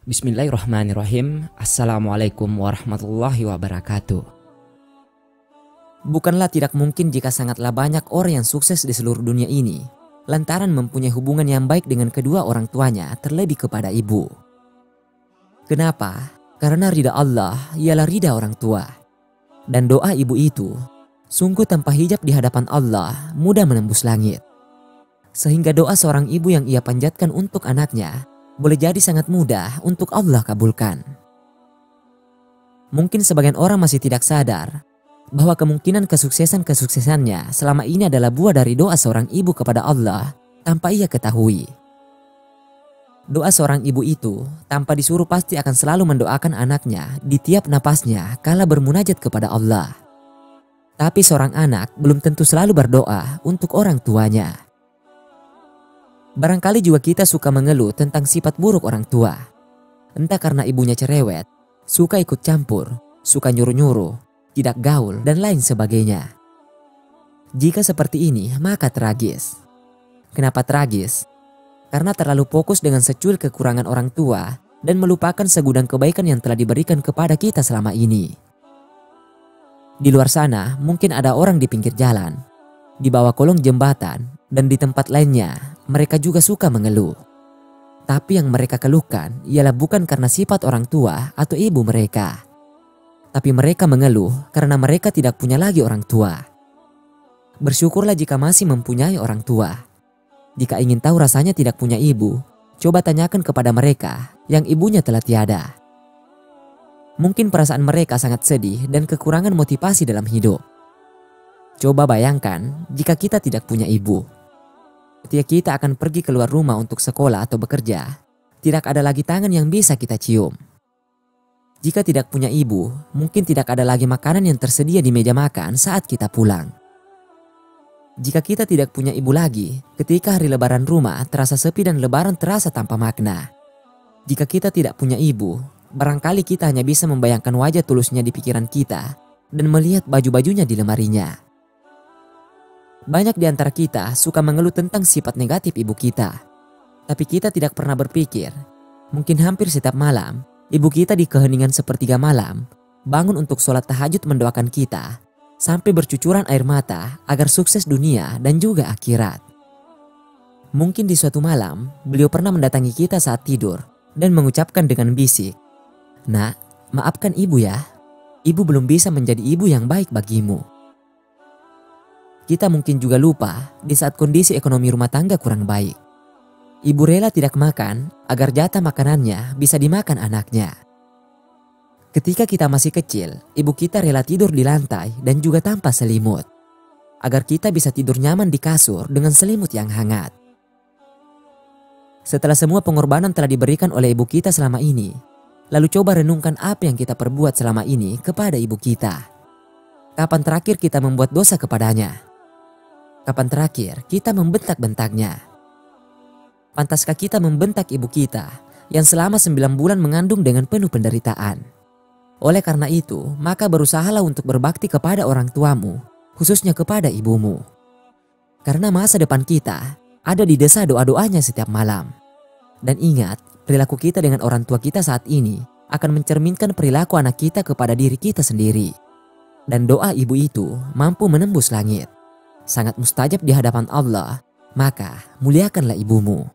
Bismillahirrahmanirrahim. Assalamualaikum warahmatullahi wabarakatuh. Bukanlah tidak mungkin jika sangatlah banyak orang yang sukses di seluruh dunia ini lantaran mempunyai hubungan yang baik dengan kedua orang tuanya, terlebih kepada ibu. Kenapa? Karena ridha Allah ialah ridha orang tua. Dan doa ibu itu sungguh tanpa hijab di hadapan Allah mudah menembus langit. Sehingga doa seorang ibu yang ia panjatkan untuk anaknya boleh jadi sangat mudah untuk Allah kabulkan. Mungkin sebagian orang masih tidak sadar bahwa kemungkinan kesuksesannya selama ini adalah buah dari doa seorang ibu kepada Allah tanpa ia ketahui. Doa seorang ibu itu tanpa disuruh pasti akan selalu mendoakan anaknya di tiap napasnya kala bermunajat kepada Allah. Tapi seorang anak belum tentu selalu berdoa untuk orang tuanya. Barangkali juga kita suka mengeluh tentang sifat buruk orang tua. Entah karena ibunya cerewet, suka ikut campur, suka nyuruh-nyuruh, tidak gaul, dan lain sebagainya. Jika seperti ini, maka tragis. Kenapa tragis? Karena terlalu fokus dengan secuil kekurangan orang tua dan melupakan segudang kebaikan yang telah diberikan kepada kita selama ini. Di luar sana, mungkin ada orang di pinggir jalan, di bawah kolong jembatan, dan di tempat lainnya mereka juga suka mengeluh. Tapi yang mereka keluhkan ialah bukan karena sifat orang tua atau ibu mereka. Tapi mereka mengeluh karena mereka tidak punya lagi orang tua. Bersyukurlah jika masih mempunyai orang tua. Jika ingin tahu rasanya tidak punya ibu, coba tanyakan kepada mereka yang ibunya telah tiada. Mungkin perasaan mereka sangat sedih dan kekurangan motivasi dalam hidup. Coba bayangkan jika kita tidak punya ibu. Ketika kita akan pergi keluar rumah untuk sekolah atau bekerja, tidak ada lagi tangan yang bisa kita cium. Jika tidak punya ibu, mungkin tidak ada lagi makanan yang tersedia di meja makan saat kita pulang. Jika kita tidak punya ibu lagi, ketika hari lebaran rumah terasa sepi dan lebaran terasa tanpa makna. Jika kita tidak punya ibu, barangkali kita hanya bisa membayangkan wajah tulusnya di pikiran kita dan melihat baju-bajunya di lemarinya. Banyak di antara kita suka mengeluh tentang sifat negatif ibu kita. Tapi kita tidak pernah berpikir, mungkin hampir setiap malam, ibu kita di keheningan sepertiga malam, bangun untuk sholat tahajud mendoakan kita, sampai bercucuran air mata agar sukses dunia dan juga akhirat. Mungkin di suatu malam, beliau pernah mendatangi kita saat tidur dan mengucapkan dengan bisik, "Nak, maafkan ibu ya, ibu belum bisa menjadi ibu yang baik bagimu." Kita mungkin juga lupa di saat kondisi ekonomi rumah tangga kurang baik. Ibu rela tidak makan agar jatah makanannya bisa dimakan anaknya. Ketika kita masih kecil, ibu kita rela tidur di lantai dan juga tanpa selimut, agar kita bisa tidur nyaman di kasur dengan selimut yang hangat. Setelah semua pengorbanan telah diberikan oleh ibu kita selama ini, lalu coba renungkan apa yang kita perbuat selama ini kepada ibu kita. Kapan terakhir kita membuat dosa kepadanya? Kapan terakhir kita membentak-bentaknya? Pantaskah kita membentak ibu kita yang selama 9 bulan mengandung dengan penuh penderitaan? Oleh karena itu, maka berusahalah untuk berbakti kepada orang tuamu, khususnya kepada ibumu. Karena masa depan kita ada di desa doa-doanya setiap malam. Dan ingat, perilaku kita dengan orang tua kita saat ini akan mencerminkan perilaku anak kita kepada diri kita sendiri. Dan doa ibu itu mampu menembus langit. Sangat mustajab di hadapan Allah, maka muliakanlah ibumu.